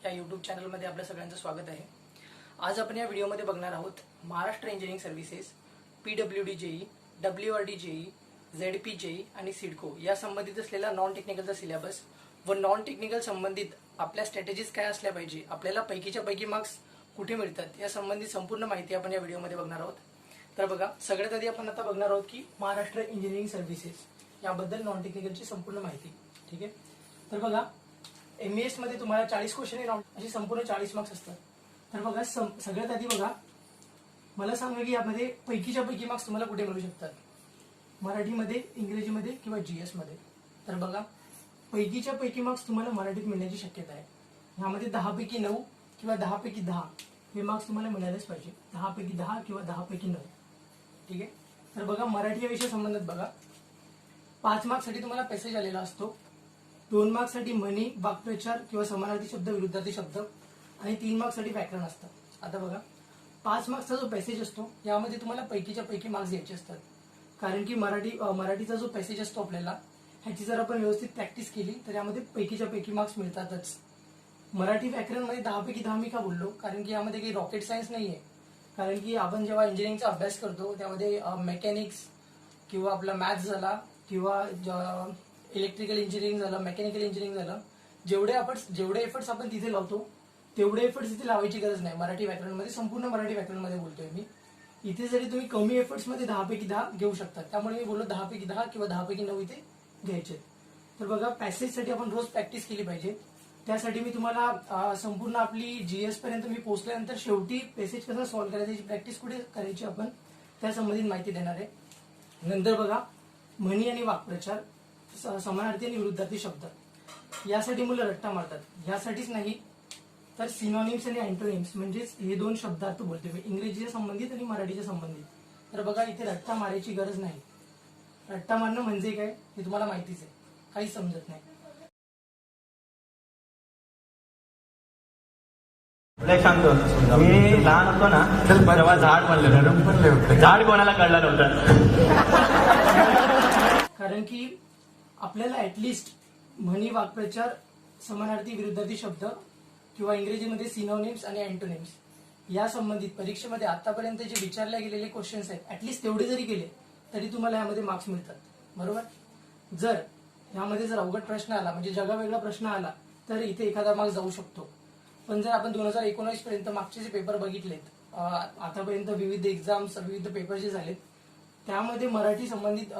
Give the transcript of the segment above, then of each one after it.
या यूट्यूब चॅनलमध्ये आपल्या सगळ्यांचं स्वागत आहे। आज आपण या व्हिडिओमध्ये बघणार आहोत Maharashtra engineering services PWD JE, WRD JE, ZP JE आणि सिडको या संबंधित असलेला नॉन टेक्निकलचा सिलेबस व नॉन टेक्निकल संबंधित आपल्या स्ट्रॅटेजीज काय असल्या पाहिजे, आपल्याला पैकीच्या पैकी मार्क्स कुठे मिळतात या संबंधित संपूर्ण माहिती आपण या व्हिडिओमध्ये बघणार आहोत। तर बघा, सगळ्यात आधी आपण आता बघणार आहोत की महाराष्ट्र इंजिनिअरिंग सर्व्हिसेस याबद्दल नॉन टेक्निकलची संपूर्ण माहिती। ठीक आहे, तर बघा MES मध्ये तुम्हाला 40 क्वेश्चन अशी संपूर्ण 40 मार्क्स असतात। तर बघा सगळ्यात आधी बघा, मला सांगा की यामध्ये पैकीच्या पैकी मार्क्स तुम्हाला कुठे मिळू शकतात, मराठीमध्ये, इंग्रजीमध्ये किंवा GS मध्ये। तर बघा, पैकीच्या पैकी मार्क्स तुम्हाला मराठीत मिळण्याची शक्यता आहे। यामध्ये 10 पैकी 9 किंवा 10 पैकी 10 हे मार्क्स तुम्हाला मिळालेच पाहिजे, 10 पैकी 10 किंवा 10 पैकी 9। ठीक आहे, तर बघा मराठी या विषय संबंधित बघा 5 मार्क्स साठी तुम्हाला पॅसेज आलेला असतो, 2 मार्क्स साठी म्हणी, वाक्प्रचार किंवा समानार्थी शब्द, विरुद्धार्थी शब्द आणि 3 मार्क्स साठी व्याकरण असतं। आता बघा 5 मार्क्सचा जो पॅसेज असतो यामध्ये तुम्हाला पैकीच्या पैकी मार्क्स द्यायचे असतात, कारण की मराठीचा जो पॅसेज असतो आपल्याला ह्याची जर आपण व्यवस्थित प्रॅक्टिस केली तर यामध्ये पैकीच्या पैकी मार्क्स मिळतातच। मराठी व्याकरणमध्ये 10 पैकी 10 मी का बोललो, कारण की यामध्ये काही रॉकेट सायन्स नाहीये। कारण की आपण जेव्हा इंजिनिअरिंगचा अभ्यास करतो त्यामध्ये मेकॅनिक्स किंवा आपला मॅथ्स झाला किंवा इलेक्ट्रिकल इंजिनिअरिंग झालं, मेकॅनिकल इंजिनिअरिंग झालं, जेवढे एफर्ट्स आपण तिथे लावतो तेवढे एफर्ट्स इथे लावायची गरज नाही। मराठी व्याकरणमध्ये, संपूर्ण मराठी व्याकरणमध्ये बोलतोय मी, इथे जरी तुम्ही कमी एफर्ट्स मध्ये 10 पैकी 10 घेऊ शकता। त्यामुळे मी बोललो 10 पैकी 10 किंवा 10 पैकी 9 इथे घ्यायचे। तर बघा, पॅसेज साठी आपण रोज प्रॅक्टिस केली पाहिजे। त्यासाठी मी तुम्हाला संपूर्ण आपली GS पर्यंत मी पोहोचल्यानंतर शेवटी पॅसेज कसं सॉल्व्ह करायची, प्रॅक्टिस कुठे करायची आपण त्या संबंधित माहिती देणार आहे। नंतर बघा, म्हणी आणि वाक्प्रचार, समानार्थी आणि विरुद्धार्थी शब्द यासाठी मुलं रट्टा मारतात। यासाठीच नाही तर सिनोनिम्स आणि अँटोनिम्स म्हणजेच हे 2 शब्दार्थ बोलते मी, इंग्रजीच्या संबंधित आणि मराठीच्या संबंधित। तर बघा, इथे रट्टा मारायची गरज नाही। रट्टा मारणं म्हणजे काय हे तुम्हाला माहितीच आहे, काहीच समजत नाही। शांत होतो मी, लहान होतो ना तेव्हा झाड बनले होते, झाड कोणाला कळलं नव्हतं। कारण की आपल्याला ऍटलिस्ट म्हणी, वाक्प्रचार, समानार्थी, विरुद्धार्थी शब्द किंवा इंग्रजीमध्ये सिनोनिम्स आणि अँटोनिम्स या संबंधित परीक्षेमध्ये आतापर्यंत जे विचारले गेलेले क्वेश्चन्स आहेत ऍटलिस्ट तेवढे जरी केले तरी तुम्हाला यामध्ये मार्क्स मिळतात, बरोबर। जर यामध्ये जर अवघड प्रश्न आला, म्हणजे जगावेगळा प्रश्न आला, तर इथे एखादा मार्क्स जाऊ शकतो। पण जर आपण 2019 पर्यंत मागचे जे पेपर बघितलेत, आतापर्यंत विविध एक्झाम्स, विविध पेपर जे झालेत, त्यामध्ये मराठी संबंधित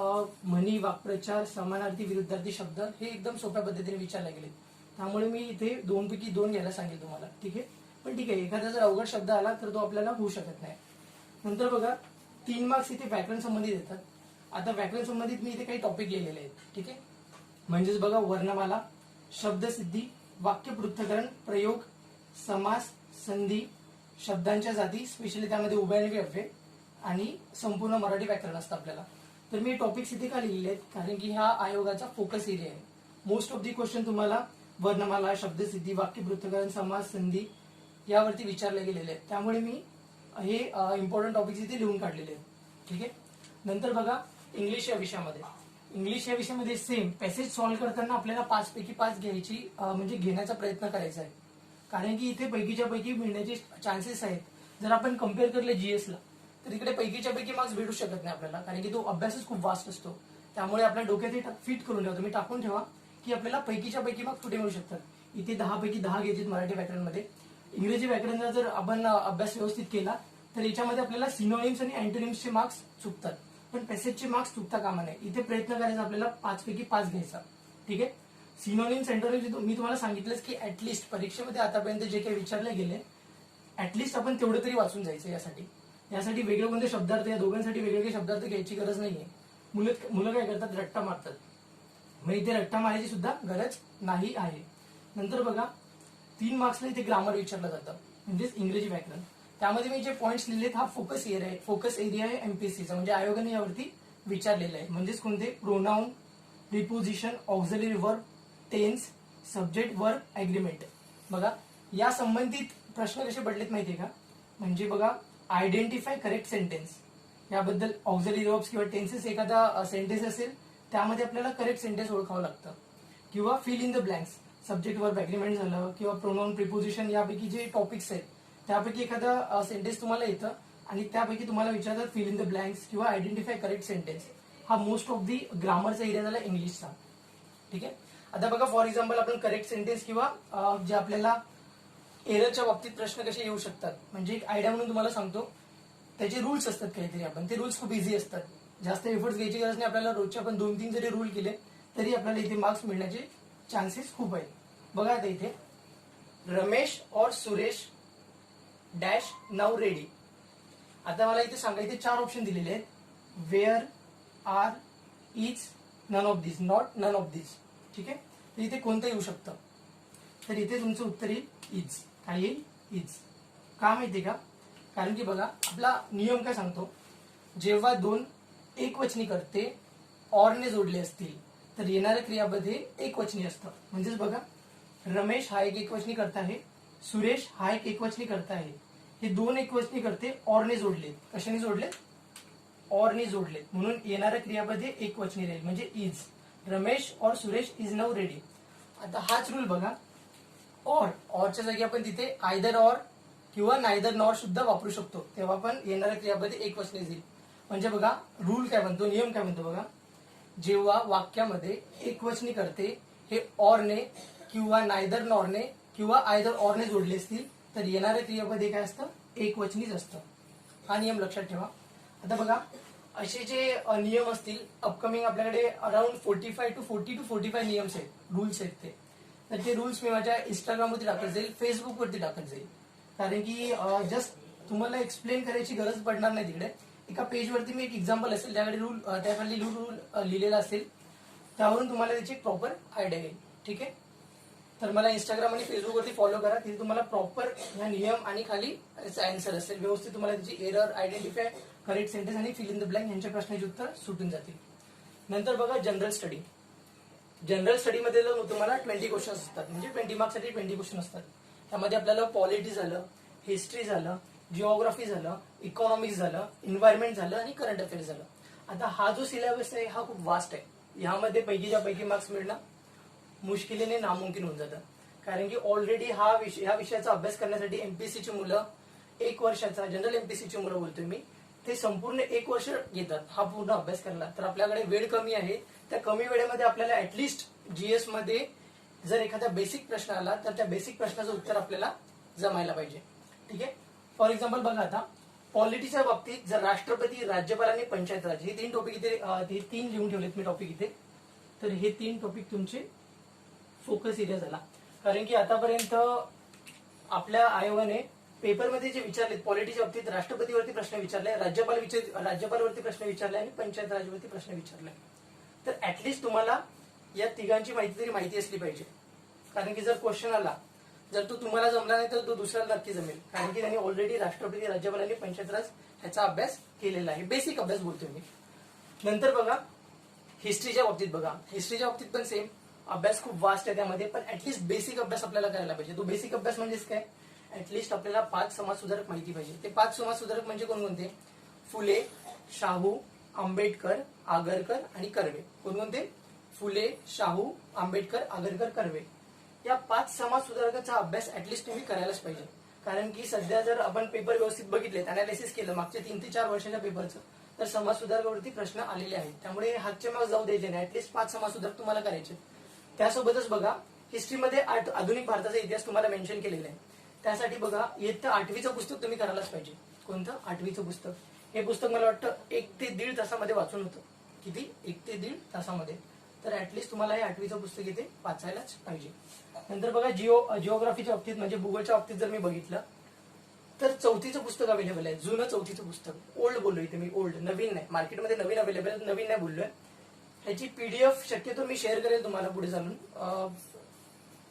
म्हणी, वाक्प्रचार, समानार्थी, विरुद्धार्थी शब्द हे एकदम सोप्या पद्धतीने विचारले गेले। त्यामुळे मी इथे 2 पैकी 2 घ्यायला सांगेल तुम्हाला। ठीक आहे, पण ठीक आहे, एखादा जर अवघड शब्द आला तर तो आपल्याला होऊ शकत नाही। नंतर बघा, 3 मार्क्स इथे व्याकरण संबंधित येतात। आता व्याकरण संबंधित मी इथे काही टॉपिक लिहिलेले आहेत। ठीक आहे, म्हणजेच बघा, वर्णमाला, शब्दसिद्धी, वाक्य पृथक्करण, प्रयोग, समास, संधी, शब्दांच्या जाती, स्पेशली त्यामध्ये उभयनिवी अव्यय आणि संपूर्ण मराठी व्याकरण असतं आपल्याला। तर मी टॉपिक्स इथे का लिहिलेले आहेत, कारण की हा आयोगाचा फोकस एरिया आहे। मोस्ट ऑफ दी क्वेश्चन तुम्हाला वर्णमाला, शब्दसिद्धी, वाक्य पृथक्करण, समास, संधी यावरती विचारले गेलेले आहेत। त्यामुळे मी हे इम्पॉर्टंट टॉपिक्स इथे लिहून काढलेले आहेत। ठीक आहे, नंतर बघा, इंग्लिश या विषयामध्ये सेम पॅसेज सॉल्व्ह करताना आपल्याला 5 पैकी 5 घ्यायची, म्हणजे घेण्याचा प्रयत्न करायचा आहे, कारण की इथे पैकीच्या पैकी मिळण्याचे चान्सेस आहेत। जर आपण कम्पेअर केले GS ला, तर इकडे पैकीच्या पैकी मार्क्स भेटू शकत नाही आपल्याला, कारण की तो अभ्यासच खूप वास्ट असतो। त्यामुळे आपल्या डोक्यात हे फिट करून ठेवा, तुम्ही टाकून ठेवा की आपल्याला पैकीच्या पैकी मार्क्स कुठे मिळू शकतात। इथे 10 पैकी 10 घ्यायचे मराठी व्याकरणमध्ये। इंग्रजी व्याकरणचा जर आपण अभ्यास व्यवस्थित केला तर याच्यामध्ये आपल्याला सिनोनिम्स आणि अँटोनिम्सचे मार्क्स चुकतात, पण पॅसेजचे मार्क्स चुकता कामा नये। इथे प्रयत्न करायचा आपल्याला 5 पैकी 5 घ्यायचा। ठीक आहे, सिनोनिम्स, अँटोनिम्स मी तुम्हाला सांगितलंच की ऍटलिस्ट परीक्षेमध्ये आतापर्यंत जे काही विचारले गेले ऍटलिस्ट आपण तेवढं तरी वाचून जायचं। यासाठी वेगळे कोणते शब्दार्थ, या दोघांसाठी वेगवेगळे शब्दार्थ घ्यायची गरज नाहीये। मुलं काय करतात, रट्टा मारतात, मग इथे रट्टा मारायची सुद्धा गरज नाही आहे। नंतर बघा, 3 मार्क्सला इथे ग्रामर विचारलं जातं, म्हणजेच इंग्रजी व्याकरण। त्यामध्ये मी जे पॉईंट्स लिहिलेत हा फोकस एरिया आहे MPSCचा, म्हणजे आयोगाने यावरती विचारलेलं आहे। म्हणजेच कोणते, pronoun, preposition, auxiliary verb, tense, subject, verb, agreement. बघा, या संबंधित प्रश्न कसे पडलेत माहितीये का, म्हणजे बघा, आयडेंटिफाय करेक्ट सेंटेन्स याबद्दल ऑक्झिलरी वर्ब्स किंवा टेन्सेस, एखादा सेंटेन्स असेल त्यामध्ये आपल्याला करेक्ट सेंटेन्स ओळखावं लागतं, किंवा fill in the blanks, subject verb agreement झालं किंवा प्रोनाउन प्रिपोजिशन यापैकी जे टॉपिक्स आहेत त्यापैकी एखादं सेंटेन्स तुम्हाला येतं आणि त्यापैकी तुम्हाला विचारतात फिल इन द ब्लँक्स किंवा आयडेंटिफाय करेक्ट सेंटेन्स. हा मोस्ट ऑफ दी ग्रामरचा एरिया झाला इंग्लिशचा. ठीक आहे. आता बघा फॉर एक्झाम्पल आपण करेक्ट सेंटेन्स किंवा जे आपल्याला एररच्या बाबतीत प्रश्न कसे येऊ शकतात म्हणजे एक आयडिया म्हणून तुम्हाला सांगतो. त्याचे रूल्स असतात काहीतरी आपण ते रूल्स खूप इझी असतात. जास्त एफर्ट्स घ्यायची गरज नाही आपल्याला. रोजचे आपण 2-3 जरी रूल केले तरी आपल्याला इथे मार्क्स मिळण्याचे चान्सेस खूप आहेत. बघा आता इथे रमेश और सुरेश डॅश नाउ रेडी. आता मला इथे सांगा इथे 4 ऑप्शन दिलेले आहेत. Were, are, is, none of this, not, none of this. ठीक आहे. तर इथे कोणतं येऊ शकतं तर इथे तुमचं उत्तर येईल इज. काय येईल? इज. का माहितीये का? कारण की बघा आपला नियम काय सांगतो जेव्हा 2 एकवचनी करते ऑरने जोडले असतील तर येणाऱ्या क्रियापद हे एकवचनी असतं. म्हणजेच बघा रमेश हा एक एकवचनी करता आहे, सुरेश हा एक एकवचनी करता आहे. हे 2 एकवचनी करते ऑरने जोडले. कशाने जोडले? ऑरने जोडले. म्हणून येणारं क्रियापद हे एकवचनी राहील म्हणजे इज. रमेश और सुरेश इज नाउ रेडी. आता हाच रूल बघा ऑरच्या जागी आपण तिथे आयदर ऑर किंवा नायदर नॉर सुद्धा वापरू शकतो. तेव्हा पण येणाऱ्या क्रियापद एकवचनी येईल. म्हणजे बघा रूल काय म्हणतो, नियम काय म्हणतो बघा. जेव्हा वाक्यामध्ये एकवचनी करते हे ऑरने किंवा नायदर नॉरने किंवा आयदर ऑरने जोडले असतील तर येणारे क्रियापद काय असतं? एकवचनीच असतं. हा नियम लक्षात ठेवा. आता बघा असे जे नियम असतील अपकमिंग आपल्याकडे अराउंड 45 to 45 नियम्स आहेत, रूल्स आहेत ते. तर ते रूल्स मी माझ्या इंस्टाग्रामवरती टाकत जाईल, फेसबुकवरती टाकत जाईल. कारण की जस्ट तुम्हाला एक्सप्लेन करायची गरज पडणार नाही तिकडे. एका पेजवरती मी एक एक्झाम्पल असेल त्याखाली रूल लिहिलेला असेल त्यावरून तुम्हाला त्याची प्रॉपर आयडिया येईल. ठीक आहे. तर मला इंस्टाग्राम आणि फेसबुकवरती फॉलो करा. तिथे तुम्हाला प्रॉपर ह्या नियम आणि खाली आन्सर असेल व्यवस्थित. तुम्हाला त्याची एरर आयडेंटिफाय करेक्ट सेंटेन्स आणि फिल इन द ब्लँक यांच्या प्रश्नाचे उत्तर सुटून जातील. नंतर बघा जनरल स्टडी. जनरल स्टडीमध्ये तुम्हाला 20 क्वेश्चन्स असतात म्हणजे 20 मार्क्ससाठी 20 क्वेश्चन असतात. त्यामध्ये आपल्याला पॉलिटी झालं, हिस्ट्री झालं, जिओग्राफी झालं, इकॉनॉमिक्स झालं, एन्व्हायरमेंट झालं आणि करंट अफेअर्स झालं. आता हा जो सिलेबस आहे हा खूप वास्ट आहे. ह्यामध्ये पैकीच्या पैकी मार्क्स मिळणं मुश्किलीने नामुमकिन होऊन जातं. कारण की ऑलरेडी ह्या विषयाचा अभ्यास करण्यासाठी एमपीएससीची मुलं 1 वर्षाचा जनरल एमपीएससीची मुलं बोलतोय मी ते संपूर्ण 1 वर्ष घेतात हा पूर्ण अभ्यास करायला. तर आपल्याकडे वेळ कमी आहे. त्या कमी वेळेमध्ये आपल्याला ऍटलिस्ट जीएस मध्ये जर एखादा बेसिक प्रश्न आला तर त्या बेसिक प्रश्नाचं उत्तर आपल्याला जमायला पाहिजे. ठीक आहे. फॉर एक्झाम्पल बघा आता पॉलिटीच्या बाबतीत जर राष्ट्रपती, राज्यपाल आणि पंचायत राज हे 3 टॉपिक इथे 3 लिहून ठेवलेत मी टॉपिक इथे. तर हे 3 टॉपिक तुमचे फोकस एरिया झाला. कारण की आतापर्यंत आपल्या आयोगाने पेपरमध्ये जे विचारलेत पॉलिटीच्या बाबतीत राष्ट्रपतीवरती प्रश्न विचारलाय, राज्यपालवरती प्रश्न विचारलाय आणि पंचायत राजवरती प्रश्न विचारलाय. तर ऍटलिस्ट तुम्हाला या तिघांची माहिती तरी माहिती असली पाहिजे. कारण की जर क्वेश्चन आला जर तो तुम्हाला जमला नाही तर तो दुसऱ्याला नक्की जमेल. कारण की त्यांनी ऑलरेडी राष्ट्रपती, राज्यपाल आणि पंचायत राज ह्याचा अभ्यास केलेला आहे. बेसिक अभ्यास बोलतोय मी. नंतर बघा हिस्ट्रीच्या बाबतीत बघा. हिस्ट्रीच्या बाबतीत पण सेम अभ्यास खूप वास्ट आहे त्यामध्ये. पण ऍटलिस्ट बेसिक अभ्यास आपल्याला करायला पाहिजे. तो बेसिक अभ्यास म्हणजेच काय? ऍटलिस्ट आपल्याला 5 समाजसुधारक माहिती पाहिजे. ते 5 समाजसुधारक म्हणजे कोणकोणते? फुले, शाहू, आंबेडकर, आगरकर आणि कर्वे. कोणकोणते? फुले, शाहू, आंबेडकर, आगरकर, कर्वे. या 5 समाजसुधारकाचा अभ्यास ऍटलिस्ट तुम्ही करायलाच पाहिजे. कारण की सध्या जर आपण पेपर व्यवस्थित बघितले, अनालिसिस केलं मागच्या 3 ते 4 वर्षाच्या पेपरचं तर समाजसुधारकावरती प्रश्न आलेले आहेत. त्यामुळे हातचे मार्क्स जाऊ द्यायचे नाही. ऍटलिस्ट 5 समाजसुधारक तुम्हाला करायचे. त्यासोबतच बघा हिस्ट्रीमध्ये आधुनिक भारताचा इतिहास तुम्हाला मेन्शन केलेला आहे. त्यासाठी बघा इयत्ता 8वीचं पुस्तक तुम्ही करायलाच पाहिजे. कोणतं? 8वीचं पुस्तक. हे पुस्तक मला वाटतं 1 ते 1.5 तासामध्ये वाचून होतं. किती? 1 ते 1.5 तासामध्ये. तर ऍटलिस्ट तुम्हाला हे 8वीचं पुस्तक इथे वाचायलाच पाहिजे. नंतर बघा जिओग्राफीच्या बाबतीत म्हणजे भूगोलच्या बाबतीत जर मी बघितलं तर 4थीचं पुस्तक अवेलेबल आहे. जुनं 4थीचं पुस्तक. ओल्ड बोललोय इथे मी, ओल्ड, नवीन नाही. मार्केटमध्ये नवीन अवेलेबल, नवीन नाही बोललोय. ह्याची पीडीएफ शक्यतो मी शेअर करेल तुम्हाला पुढे चालून.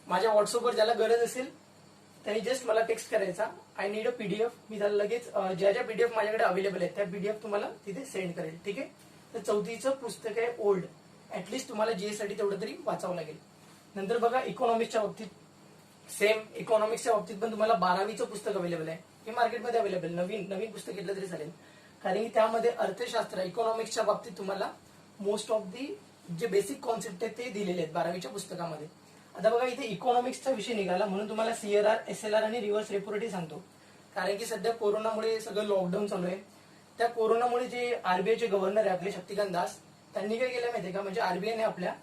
माझ्या व्हॉट्सअपवर ज्याला गरज असेल त्यांनी जस्ट मला टेक्स्ट करायचा आय नीड अ पीडीएफ. मी त्याला लगेच ज्या ज्या पीडीएफ माझ्याकडे अवेलेबल आहेत त्या पीडीएफ तुम्हाला तिथे सेंड करेल. ठीक आहे. तर 4थीचं पुस्तक आहे ओल्ड. ऍटलिस्ट तुम्हाला जीएस साठी तेवढं तरी वाचावं लागेल. नंतर बघा इकॉनॉमिक्सच्या बाबतीत सेम. इकॉनॉमिक्सच्या बाबतीत पण तुम्हाला 12वीचं पुस्तक अवेलेबल आहे. हे मार्केटमध्ये अवेलेबल. नवीन पुस्तक घेतलं तरी चालेल. कारण की त्यामध्ये अर्थशास्त्र इकॉनॉमिक्सच्या बाबतीत तुम्हाला मोस्ट ऑफ दी जे बेसिक कॉन्सेप्ट आहेत ते दिलेले आहेत 12वीच्या पुस्तकामध्ये. आता बघा इथे इकॉनॉमिक्सचा विषय निघाला म्हणून तुम्हाला CRR, SLR आणि रिव्हर्स रेपो रेट सांगतो. कारण की सध्या कोरोनामुळे सगळं लॉकडाऊन चालू आहे. त्या कोरोनामुळे जे आरबीआयचे गव्हर्नर आहे आपले शक्तिकांत दास, त्यांनी काय केलं माहितीये का, म्हणजे आरबीआयने आपल्या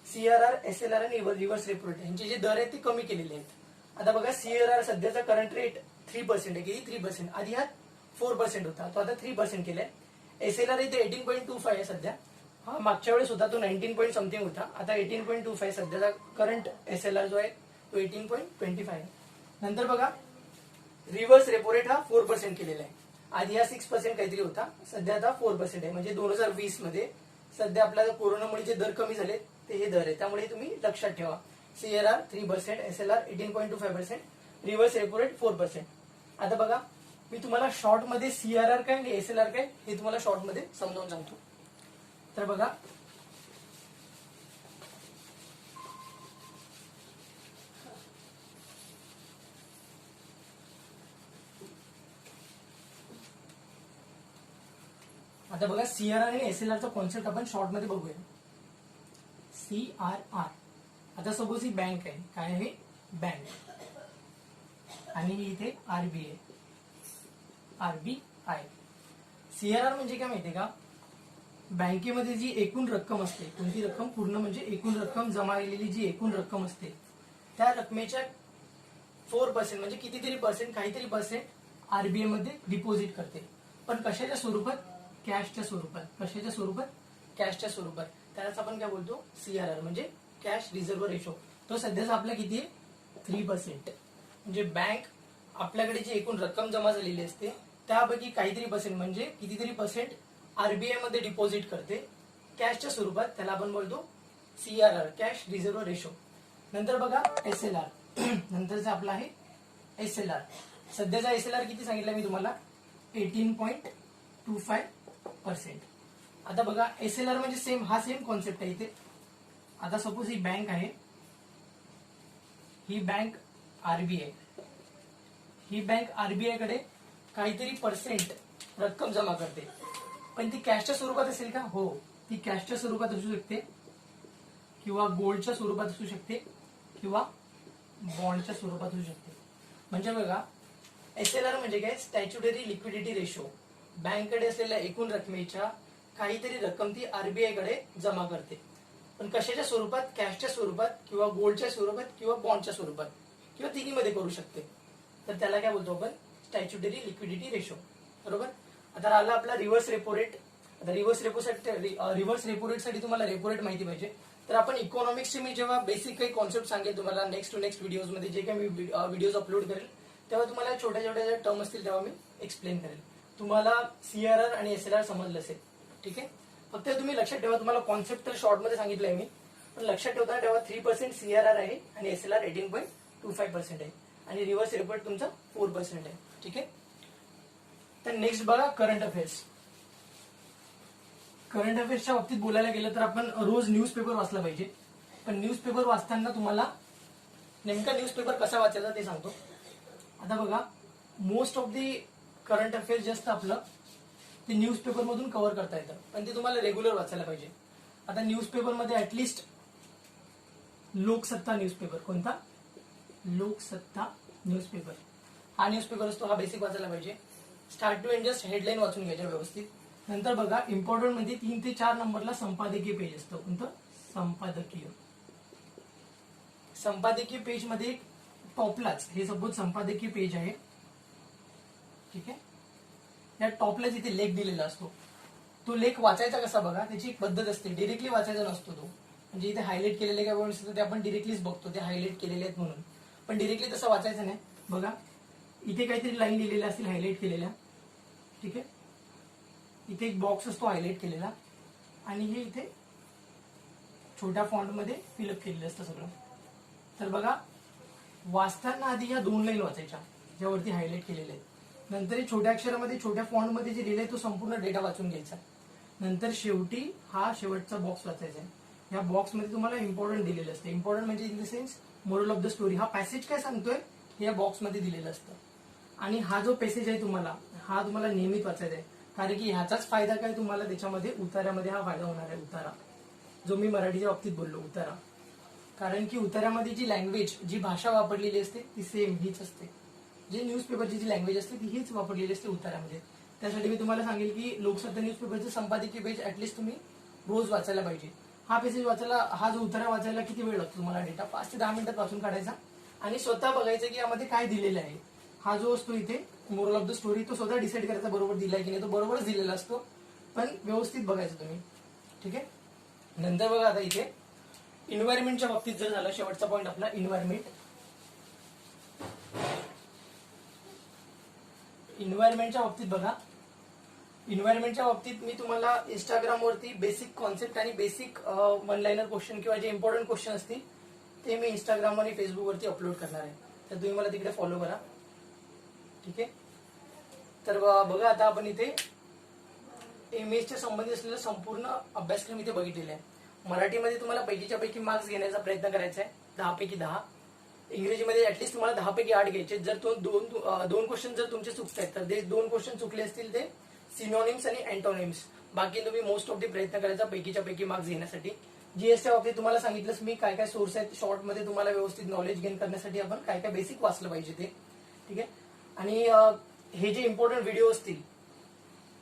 CRR, SLR आणि रिव्हर्स रेपो रेट यांचे जे दर आहेत ते कमी केलेले आहेत. आता बघा CRR सध्याचा करंट रेट 3% आहे. किती? 3%. आधी हा 4% होता, तो आता 3% केलाय. SLR इथे 18.25 आहे सध्या. हा मागच्या वेळेस होता तो 19 पॉईंट समथिंग होता, आता 18.25 सध्याचा करंट SLR जो आहे तो 18.25 आहे. नंतर बघा रिव्हर्स रेपो रेट हा 4% केलेला आहे. आधी हा 6% काहीतरी होता, सध्या आता 4% आहे. म्हणजे 2020 मध्ये सध्या आपल्याला कोरोनामुळे जे दर कमी झाले ते हे दर आहे. त्यामुळे तुम्ही लक्षात ठेवा. CRR 3%, SLR 18.25%, reverse repo rate 4%. आता बघा मी तुम्हाला शॉर्ट मध्ये CRR काय आणि SLR काय हे तुम्हाला शॉर्ट मध्ये समजावून सांगतो. तर बघा आता बघा CRR आणि SLR चा कॉन्सेप्ट आपण शॉर्ट मध्ये बघूया. CRR, आता सपोज ही बँक आहे. काय आहे? बँक. आणि ही इथे RBI. CRR म्हणजे काय माहितीये का, बँकेमध्ये जी एकूण रक्कम असते, कोणती रक्कम? पूर्ण म्हणजे एकूण रक्कम, जमा केलेली जी एकूण रक्कम असते त्या रकमेच्या 4% म्हणजे कितीतरी पर्सेंट, काहीतरी पर्सेंट आरबीआय मध्ये डिपॉझिट करते. पण कशाच्या स्वरूपात? कॅशच्या स्वरूपात. कशाच्या स्वरूपात? कॅशच्या स्वरूपात. त्यालाच आपण काय बोलतो? CRR म्हणजे कॅश रिझर्व्ह रेशो. तो सध्याचा आपला किती आहे? 3%. म्हणजे बँक आपल्याकडे जी एकूण रक्कम जमा झालेली असते त्यापैकी काहीतरी पर्सेंट म्हणजे कितीतरी पर्सेंट आरबीआय मध्ये डिपॉझिट करते कॅशच्या स्वरूपात. त्याला आपण बोलतो CRR, कॅश रिझर्व्ह रेशो. नंतर बघा SLR. नंतरचा आपला आहे SLR. सध्याचा SLR किती सांगितलं मी तुम्हाला? 18.25%. आता बघा SLR म्हणजे सेम, हा सेम कॉन्सेप्ट आहे इथे. आता सपोज ही बँक आहे, ही बँक RBI. ही बँक RBI कडे काहीतरी पर्सेंट रक्कम जमा करते. पण ती कॅशच्या स्वरूपात असेल का? हो, ती कॅशच्या स्वरूपात असू शकते किंवा गोल्डच्या स्वरूपात असू शकते किंवा बॉन्डच्या स्वरूपात असू शकते. म्हणजे बघा SLR म्हणजे काय? Statutory liquidity ratio. बँककडे असलेल्या एकूण रकमेच्या काहीतरी रक्कम ती आरबीआय कडे जमा करते. पण कशाच्या स्वरूपात? कॅशच्या स्वरूपात किंवा गोल्डच्या स्वरूपात किंवा बॉन्डच्या स्वरूपात किंवा तिन्हीमध्ये करू शकते. तर त्याला काय बोलतो आपण? Statutory liquidity ratio. बरोबर. आता राहिला आपला रिव्हर्स रेपो रेट. आता रिव्हर्स रेपो रेट साठी तुम्हाला रेपो रेट माहिती पाहिजे. तर आपण इकॉनॉमिक्सचे मी जेव्हा बेसिक काही कॉन्सेप्ट सांगेल तुम्हाला नेक्स्ट व्हिडिओज मध्ये, जे काही मी व्हिडिओज अपलोड करेल तेव्हा तुम्हाला छोट्या छोट्या टर्म असतील तेव्हा मी एक्सप्लेन करेल. तुम्हाला CRR आणि SLR समजलं असेल. ठीक आहे. फक्त तुम्ही लक्षात ठेवा, तुम्हाला कॉन्सेप्ट तर शॉर्ट मध्ये सांगितलंय मी, पण लक्षात ठेवताना तेव्हा 3% CRR आहे आणि SLR 18.25% आहे आणि रिव्हर्स रेपो रेट तुमचा 4% आहे. ठीक आहे. तर नेक्स्ट बघा करंट अफेअर्स. करंट अफेअर्सच्या बाबतीत बोलायला गेलं तर आपण रोज न्यूजपेपर वाचला पाहिजे. पण न्यूजपेपर वाचताना तुम्हाला नेमका न्यूजपेपर कसा वाचायचा ते सांगतो. आता बघा most of the current affairs जास्त आपलं ते न्यूजपेपर मधून कव्हर करता येतं, पण ते तुम्हाला रेग्युलर वाचायला पाहिजे. आता न्यूजपेपरमध्ये ऍटलिस्ट लोकसत्ता न्यूजपेपर. कोणता? लोकसत्ता न्यूजपेपर. हा न्यूजपेपर असतो, हा बेसिक वाचायला पाहिजे. Start to end just headline वाचून घ्यायच्या व्यवस्थित. नंतर बघा इम्पॉर्टंट मध्ये 3 ते 4 नंबरला संपादकीय पेज असतं. कोणतं? संपादकीय पेज मध्ये टॉपलाच, हे सपोज संपादकीय पेज आहे. ठीक आहे. या टॉपलाच इथे लेख दिलेला असतो. तो लेख वाचायचा कसा बघा, त्याची एक पद्धत असते. डिरेक्टली वाचायचा नसतो तो. म्हणजे इथे हायलाइट केलेले काय असतं ते आपण डिरेक्टलीच बघतो, ते हायलाइट केलेले आहेत म्हणून. पण डिरेक्टली तसं वाचायचं नाही. बघा इथे काहीतरी लाईन लिहिलेल्या असतील हायलाइट केलेल्या. ठीक आहे. इथे एक बॉक्स असतो हायलाइट केलेला आणि हे इथे छोट्या फॉन्ट मध्ये फिलअप केलेलं असतं सगळं. तर बघा वाचताना आधी ह्या 2 लाईन वाचायच्या ज्यावरती हायलाइट केलेले आहेत. नंतर हे छोट्या अक्षरामध्ये छोट्या फॉन्ट मध्ये जे लिहिलंय तो संपूर्ण डेटा वाचून घ्यायचा. नंतर शेवटी हा शेवटचा बॉक्स वाचायचा आहे. या बॉक्स मध्ये तुम्हाला इम्पॉर्टंट दिलेलं असतं. इम्पॉर्टंट म्हणजे in the sense moral of the story. हा पॅसेज काय सांगतोय हे या बॉक्स मध्ये दिलेलं असतं. आणि हा जो पॅसेज आहे तुम्हाला, हा तुम्हाला नेहमीच वाचायचा आहे. कारण की ह्याचाच फायदा काय तुम्हाला त्याच्यामध्ये उतार्यामध्ये हा फायदा होणार आहे. उतारा जो मी मराठीच्या बाबतीत बोललो, उतारा. कारण की उत्तरामध्ये जी लँग्वेज, जी भाषा वापरलेली असते ती सेम हीच असते. जे न्यूजपेपरची जी लँग्वेज असते ती हीच वापरलेली असते उत्तरामध्ये. त्यासाठी मी तुम्हाला सांगेल की लोकसत्ता न्यूजपेपरचं संपादकीय पेज ऍटलीस्ट तुम्ही रोज वाचायला पाहिजे. हा पेज वाचायला, हा जो उतारा वाचायला किती वेळ लागतो तुम्हाला? डेटा 5 ते 10 मिनिटात वाचून काढायचा आणि स्वतः बघायचं की यामध्ये काय दिलेलं आहे. हा जो असतो इथे मोरल ऑफ द स्टोरी, तो स्वतः डिसाईड करायचा बरोबर दिलाय की नाही. तो बरोबरच दिलेला असतो, पण व्यवस्थित बघायचं तुम्ही. ठीक आहे. नंतर बघा आता इथे एन्व्हायरमेंटच्या बाबतीत जर झालं, शेवटचा पॉईंट आपला एन्व्हायरमेंट. एन्व्हायरमेंटच्या बाबतीत बघा, एन्व्हायरमेंटच्या बाबतीत मी तुम्हाला इंस्टाग्रामवरती बेसिक कॉन्सेप्ट आणि बेसिक वन लाईनर क्वेश्चन किंवा जे इम्पॉर्टंट क्वेश्चन असतील ते मी इंस्टाग्राम आणि फेसबुकवरती अपलोड करणार आहे. तर तुम्ही मला तिकडे फॉलो करा. ठीक आहे. तर बघा आता आपण इथे एमएसच्या संबंधित असलेला संपूर्ण अभ्यासक्रम इथे बघितलेला आहे. मराठीमध्ये तुम्हाला पैकीच्या पैकी मार्क्स घेण्याचा प्रयत्न करायचा आहे, 10 पैकी 10. इंग्रजीमध्ये ऍटलीस्ट तुम्हाला 10 पैकी 8 घ्यायचे. जर दोन क्वेश्चन जर तुमचे चुकतायत तर ते 2 क्वेश्चन चुकले असतील ते सिनोनिम्स आणि अँटोनिम्स. बाकी तुम्ही मोस्ट ऑफ दी प्रयत्न करायचा पैकीच्या पैकी मार्क्स घेण्यासाठी. जीएसच्या बाबतीत तुम्हाला सांगितलंच मी काय काय सोर्स आहेत शॉर्टमध्ये तुम्हाला व्यवस्थित नॉलेज गेन करण्यासाठी आपण काय काय बेसिक वाचलं पाहिजे ते. ठीक आहे. आणि हे जे इम्पॉर्टंट व्हिडिओ असतील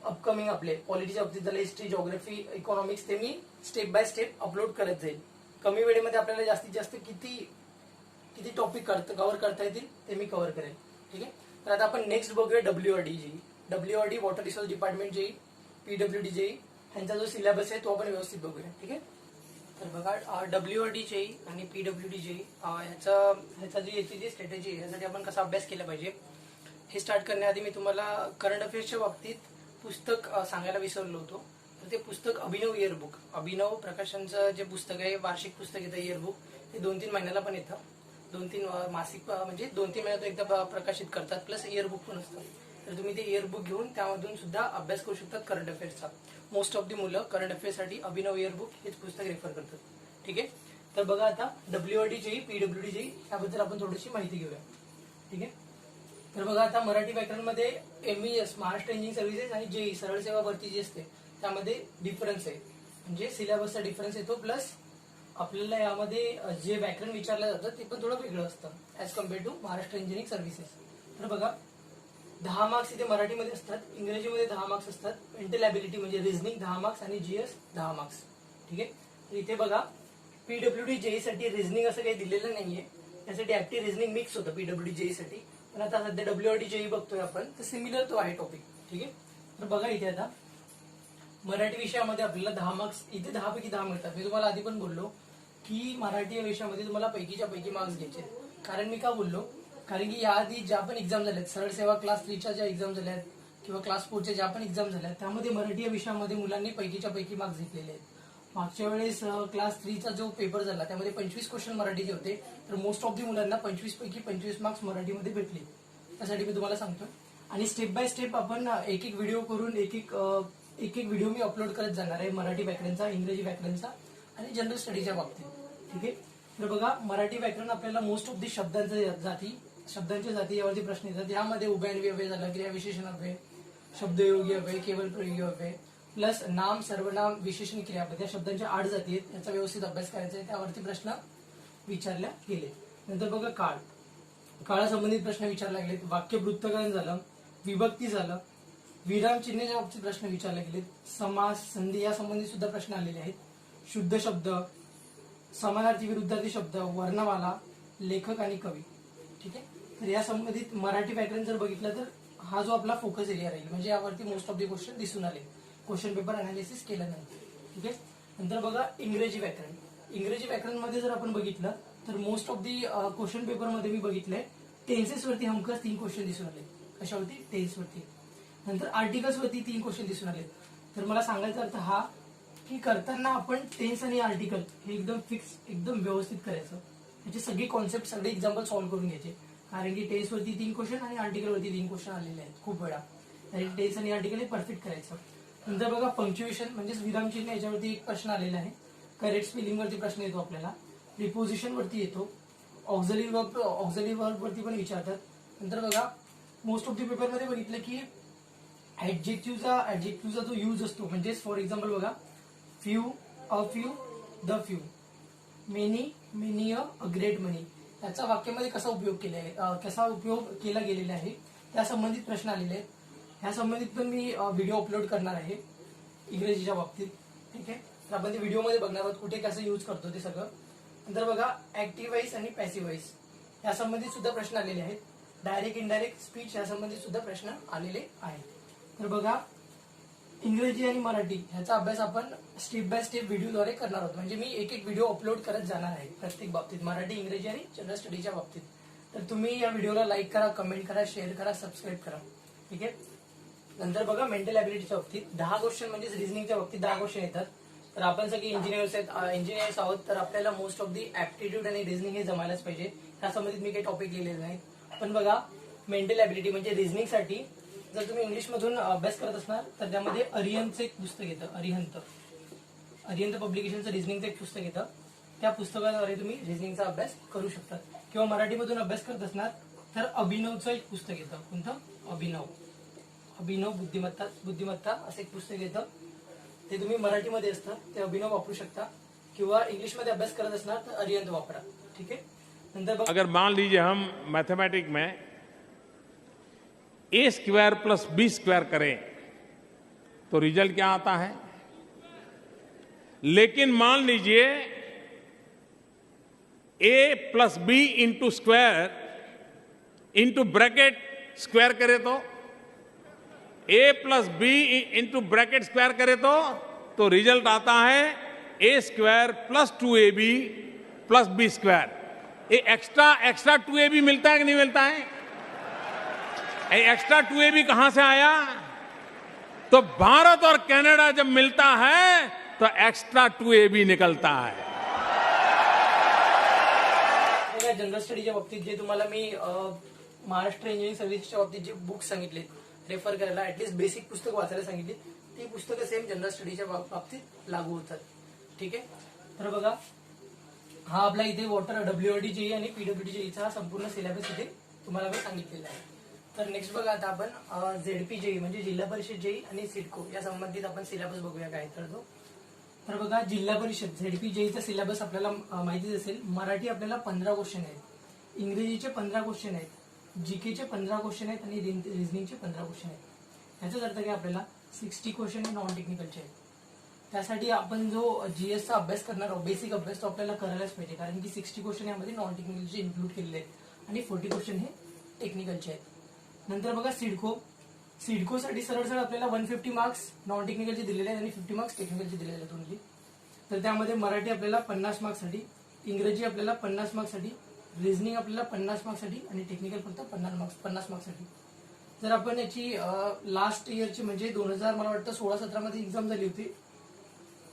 अपकमिंग आपले पॉलिटीच्या बाबतीत झाले, हिस्ट्री, जिओग्राफी, इकॉनॉमिक्स, ते मी स्टेप बाय स्टेप अपलोड करत जाईल. कमी वेळेमध्ये आपल्याला जास्तीत जास्त किती टॉपिक कव्हर करता येतील ते मी कव्हर करेल. ठीक आहे. तर आता आपण नेक्स्ट बघूया WRD JE. WRD water resource department JE, PWD JE, ह्यांचा जो सिलेबस आहे तो आपण व्यवस्थित बघूया. ठीक आहे. तर बघा डब्ल्यूआरडी जेई आणि पीडब्ल्यूडी जेई ह्याचा जी स्ट्रॅटेजी आहे ह्यासाठी आपण कसा अभ्यास केला पाहिजे हे स्टार्ट करण्याआधी मी तुम्हाला करंट अफेअर्सच्या बाबतीत पुस्तक सांगायला विसरलो होतो. तर ते पुस्तक अभिनव इयरबुक, अभिनव प्रकाशनचं जे पुस्तक आहे, वार्षिक पुस्तक येतं इयरबुक, ते 2-3 महिन्याला पण येतं. 2-3 मासिक म्हणजे 2-3 महिन्यात एकदा प्रकाशित करतात, प्लस इयरबुक पण असतं. तर तुम्ही ते इयरबुक घेऊन त्यामधून सुद्धा अभ्यास करू शकतात करंट अफेअर्सचा. मोस्ट ऑफ दी मुलं करंट अफेअर्ससाठी अभिनव इयरबुक हेच पुस्तक रेफर करतात. ठीक आहे. तर बघा आता डब्ल्यूआरडी जेई, पीडब्ल्यूडी जेई याबद्दल आपण थोडीशी माहिती घेऊया. ठीक आहे. तर बघा आता मराठी व्याकरणमध्ये एमईएस महाराष्ट्र इंजिनिअरिंग सर्व्हिसेस आणि जेई सरळ सेवा भरती जी असते त्यामध्ये डिफरन्स आहे. म्हणजे सिलेबसचा डिफरन्स येतो, प्लस आपल्याला यामध्ये जे व्याकरण विचारलं जातं ते पण थोडं वेगळं असतं as compare to Maharashtra engineering services. तर बघा 10 मार्क्स इथे मराठीमध्ये असतात, इंग्रजीमध्ये 10 मार्क्स असतात, मेंटल ॲबिलिटी म्हणजे रिझनिंग 10 मार्क्स आणि जीएस 10 मार्क्स. ठीक आहे. तर इथे बघा पीडब्ल्यूडी जेई साठी रिझनिंग असं काही दिलेलं नाहीये, त्यासाठी ऍक्टिव्ह रिझनिंग मिक्स होतं पीडब्ल्यूडी जेई साठी. पण आता सध्या डब्ल्यूआरडी जेई बघतोय आपण, तर सिमिलर तो आहे टॉपिक. ठीक आहे. तर बघा इथे आता मराठी विषयामध्ये आपल्याला 10 मार्क्स इथे 10 पैकी 10 मिळतात. मी तुम्हाला आधी पण बोललो की मराठी या विषयामध्ये तुम्हाला पैकीच्या पैकी मार्क्स घ्यायचे. कारण मी का बोललो, कारण की याआधी ज्या पण एक्झाम झाल्यात, सरळ सेवा क्लास 3च्या ज्या एक्झाम झाल्यात किंवा क्लास 4च्या ज्या पण एक्झाम झाल्यात त्यामध्ये मराठी या विषयामध्ये मुलांनी पैकीच्या पैकी मार्क्स घेतलेले आहेत. मागच्या वेळेस क्लास 3चा जो पेपर झाला त्यामध्ये 25 क्वेश्चन मराठीचे होते, तर मोस्ट ऑफ दी मुलांना 25 पैकी 25 मार्क्स मराठीमध्ये भेटले. त्यासाठी मी तुम्हाला सांगतो. आणि स्टेप बाय स्टेप आपण एक एक व्हिडिओ करून एक एक व्हिडिओ मी अपलोड करत जाणार आहे मराठी व्याकरणचा, इंग्रजी व्याकरणचा आणि जनरल स्टडीच्या बाबतीत. ठीक आहे. तर बघा मराठी व्याकरण आपल्याला मोस्ट ऑफ दी शब्दांच्या जाती यावरती प्रश्न येतात. यामध्ये उभयन्वी अव्यय झाला, क्रिया विशेषण अव्यय, शब्दयोगी अव्यय, केवळ प्रयोगी अव्यय, प्लस नाम, सर्वनाम, विशेषण, क्रियापद या शब्दांच्या 8 जाती आहेत. याचा व्यवस्थित अभ्यास करायचा आहे, त्यावरती प्रश्न विचारल्या गेले. नंतर बघा काळासंबंधित प्रश्न विचारले गेलेत, वाक्य पृथक्करण झालं, विभक्ती झालं, विराम चिन्हाच्या बाबतीत प्रश्न विचारले गेलेत, समास, संधी या संबंधित सुद्धा प्रश्न आलेले आहेत, शुद्ध शब्द, समानार्थी विरुद्धार्थी शब्द, वर्णमाला, लेखक आणि कवी. ठीक आहे. तर या संबंधित मराठी व्याकरण जर बघितलं तर हा जो आपला फोकस एरिया राहील, म्हणजे यावरती मोस्ट ऑफ दी क्वेश्चन दिसून आले, क्वेश्चन पेपर अनालिसिस केलं नाही. ठीक आहे. नंतर बघा इंग्रजी व्याकरण. इंग्रजी व्याकरणमध्ये जर आपण बघितलं तर मोस्ट ऑफ दी क्वेश्चन पेपरमध्ये मी बघितलंय टेन्सेस वरती हमखास 3 क्वेश्चन दिसून आले. कशावरती? टेन्स वरती. नंतर आर्टिकल्स वरती 3 क्वेश्चन दिसून आले. तर मला सांगायचा अर्थ हा की करताना आपण टेन्स आणि आर्टिकल हे एकदम फिक्स, एकदम व्यवस्थित करायचं. त्याचे सगळे कॉन्सेप्ट, सगळे एक्झाम्पल सॉल्व्ह करून घ्यायचे. कारण की टेन्स वरती 3 क्वेश्चन आणि आर्टिकल वरती 3 क्वेश्चन आलेले आहेत खूप वेळा. त्यासाठी टेन्स आणि आर्टिकल हे परफेक्ट करायचं. नंतर बघा पंक्च्युएशन म्हणजेच विरामचिन्ह याच्यावरती एक प्रश्न आलेला आहे. करेक्ट स्पेलिंग वरती प्रश्न येतो आपल्याला. प्रिपोजिशन वरती येतो. ऑक्झिलरी वर्ब वरती पण विचारतात. नंतर बघा मोस्ट ऑफ दी पेपरमध्ये बघितलं की ऍडजेक्टिव्हचा जो यूज असतो, म्हणजे फॉर एक्झाम्पल बघा few, a few, the few, many many a great many याचा वाक्यामध्ये कसा उपयोग केला आहे, कसा उपयोग केला गेलेला आहे त्या संबंधित प्रश्न आलेले आहेत. ह्या संबंधित पण मी व्हिडिओ अपलोड करणार आहे इंग्रजीच्या बाबतीत. ठीक आहे, तर आपण ते व्हिडिओमध्ये बघणार आहोत कुठे कसं यूज करतो ते सगळं. नंतर बघा ऍक्टिव्ह व्हॉइस आणि पॅसिव्ह व्हॉइस या संबंधित सुद्धा प्रश्न आलेले आहेत. डायरेक्ट इनडायरेक्ट स्पीच या संबंधित सुद्धा प्रश्न आलेले आहेत. तर बघा इंग्रजी आणि मराठी ह्याचा अभ्यास आपण स्टेप बाय स्टेप व्हिडिओद्वारे करणार आहोत. म्हणजे मी एक एक व्हिडिओ अपलोड करत जाणार आहे प्रत्येक बाबतीत, मराठी, इंग्रजी आणि जनरल स्टडीच्या बाबतीत. तर तुम्ही या व्हिडिओला लाईक करा, कमेंट करा, शेअर करा, सबस्क्राईब करा. ठीक आहे. नंतर बघा मेंटल ॲबिलिटीच्या बाबतीत 10 क्वेश्चन म्हणजे रिझनिंगच्या बाबतीत 10 क्वेश्चन येतात. तर आपण सगळे इंजिनियर्स आहोत, तर आपल्याला मोस्ट ऑफ दी ऍप्टिट्यूड आणि रिझनिंग हे जमायलाच पाहिजे. त्या संबंधित मी काही टॉपिक लिहिलेले नाहीत. पण बघा मेंटल ॲबिलिटी म्हणजे रिझनिंगसाठी जर तुम्ही इंग्लिशमधून अभ्यास करत असणार तर त्यामध्ये अरिहंतचं एक पुस्तक येतं, अरिहंत पब्लिकेशनचं रिझनिंगचं एक पुस्तक येतं. त्या पुस्तकाद्वारे तुम्ही रिझनिंगचा अभ्यास करू शकता. किंवा मराठीमधून अभ्यास करत असणार तर अभिनवचं एक पुस्तक येतं. कोणतं? अभिनव बुद्धिमत्ता असं एक पुस्तक येतं. ते तुम्ही मराठीमध्ये असतं ते अभिनव वापरू शकता. किंवा इंग्लिशमध्ये अभ्यास करत असणार तर अरिहंत वापरा. ठीक आहे. नंतर अगर मान लीजिए हम मैथमेटिक में A square plus B square करें तो रिजल्ट क्या आता है. लेकिन मान लीजिए A plus B into square into bracket square करे तो A plus B into bracket square करे तो रिजल्ट आता है A square plus 2ab plus B square. ये एक्स्ट्रा 2ab मिलता है कि नहीं मिलता है. एक्स्ट्रा 2ab कहां से आया. तो भारत और कनाडा जब मिलता है तो एक्स्ट्रा 2ab निकलता है. जनरल स्टडीच्या बाबतीत जे तुम्हाला मी महाराष्ट्र इंजिनिअरिंग सर्व्हिसेसच्या बाबतीत जे बुक सांगितले रेफर करायला, ऍटलीस्ट बेसिक पुस्तक वाचायला सांगितली, ती पुस्तकं सेम जनरल स्टडीच्या बाबतीत लागू होतात. ठीक आहे. तर बघा हा आपला इथे वॉटर WRD जेई आणि PWD जेईचा हा संपूर्ण सिलेबस इथे तुम्हाला मी सांगितलेला आहे. तर नेक्स्ट बघा आता आपण ZP जेई म्हणजे जिल्हा परिषद जेई आणि सिडको या संबंधित आपण सिलेबस बघूया काय तर तो. तर बघा जिल्हा परिषद ZP जेईचा सिलेबस आपल्याला माहितीच असेल. मराठी आपल्याला 15 क्वेश्चन आहेत, इंग्रजीचे 15 क्वेश्चन आहेत, जीकेचे 15 क्वेश्चन आहेत आणि रिझनिंगचे 15 क्वेश्चन आहेत. ह्याचाच अर्थ काय आपल्याला 60 क्वेश्चन हे नॉन टेक्निकलचे आहेत. त्यासाठी आपण जो GSचा अभ्यास करणार आहोत बेसिक अभ्यास तो आपल्याला करायलाच पाहिजे, कारण की 60 क्वेश्चन यामध्ये नॉन टेक्निकलचे इन्क्लूड केलेले आहेत आणि 40 क्वेश्चन हे टेक्निकलचे आहेत. नंतर बघा सिडकोसाठी सरळ आपल्याला 150 मार्क्स नॉन टेक्निकलचे दिलेले आहेत आणि 50 मार्क्स टेक्निकलचे दिलेले आहेत ओनली. तर त्यामध्ये मराठी आपल्याला 50 मार्क्ससाठी, इंग्रजी आपल्याला 50 मार्क्ससाठी, रिझनिंग आपल्याला 50 मार्क्ससाठी आणि टेक्निकल फक्त 50 मार्क्ससाठी. जर आपण याची लास्ट इयरची म्हणजे 2000 मला वाटतं 16-17 मध्ये एक्झाम झाली होती,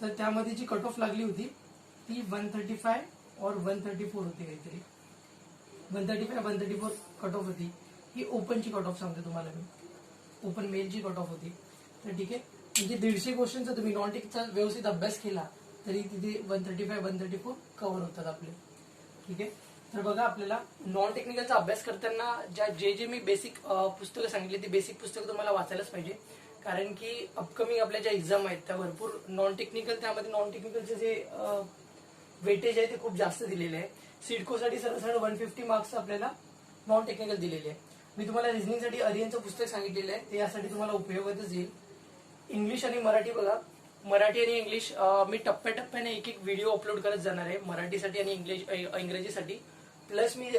तर त्यामध्ये जी कट ऑफ लागली होती ती 135 और 134 होती काहीतरी. 135-134 कट ऑफ होती. ही ओपनची कट ऑफ सांगते तुम्हाला मी, ओपन मेलची कट ऑफ होती. तर ठीक आहे, म्हणजे 150 क्वेश्चनचा तुम्ही नॉन टेकचा व्यवस्थित अभ्यास केला तरी तिथे 135-134 कव्हर होतात आपले. ठीक आहे. तर बघा आपल्याला नॉन टेक्निकलचा अभ्यास करताना जे मी बेसिक पुस्तकं सांगितली ती बेसिक पुस्तकं तुम्हाला वाचायलाच पाहिजे, कारण की अपकमिंग आपल्या ज्या एक्झाम आहेत त्या भरपूर नॉन टेक्निकल, त्यामध्ये नॉन टेक्निकलचे जे वेटेज आहे ते खूप जास्त दिलेले आहे. सिडकोसाठी सरळ 150 मार्क्स आपल्याला नॉन टेक्निकल दिलेले आहे. मी तुम्हाला रिझनिंगसाठी अरिहंतचं पुस्तक सांगितलेलं आहे, ते यासाठी तुम्हाला उपयोगातच येईल. इंग्लिश आणि मराठी बघा, मराठी आणि इंग्लिश मी टप्प्याटप्प्याने एक एक व्हिडिओ अपलोड करत जाणार आहे मराठीसाठी आणि इंग्रजीसाठी. प्लस मी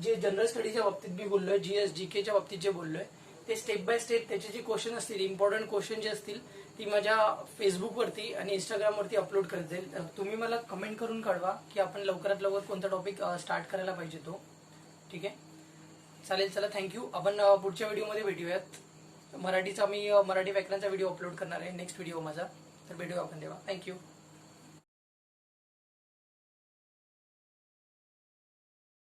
जे जनरल स्टडीच्या बाबतीत मी बोललोय, GS GKच्या बाबतीत जे बोललोय ते स्टेप बाय स्टेप त्याचे जे क्वेश्चन असतील, इम्पॉर्टंट क्वेश्चन जे असतील ती माझ्या फेसबुकवरती आणि इंस्टाग्रामवरती अपलोड करत जाईल. तुम्ही मला कमेंट करून कळवा की आपण लवकरात लवकर कोणता टॉपिक स्टार्ट करायला पाहिजे तो. ठीक आहे, चालेल. चला, थँक्यू. आपण पुढच्या व्हिडिओमध्ये भेटूयात. मराठी व्याकरणाचा व्हिडिओ अपलोड करणार आहे नेक्स्ट व्हिडिओ माझा. तर भेटूया आपण तेव्हा. थँक्यू.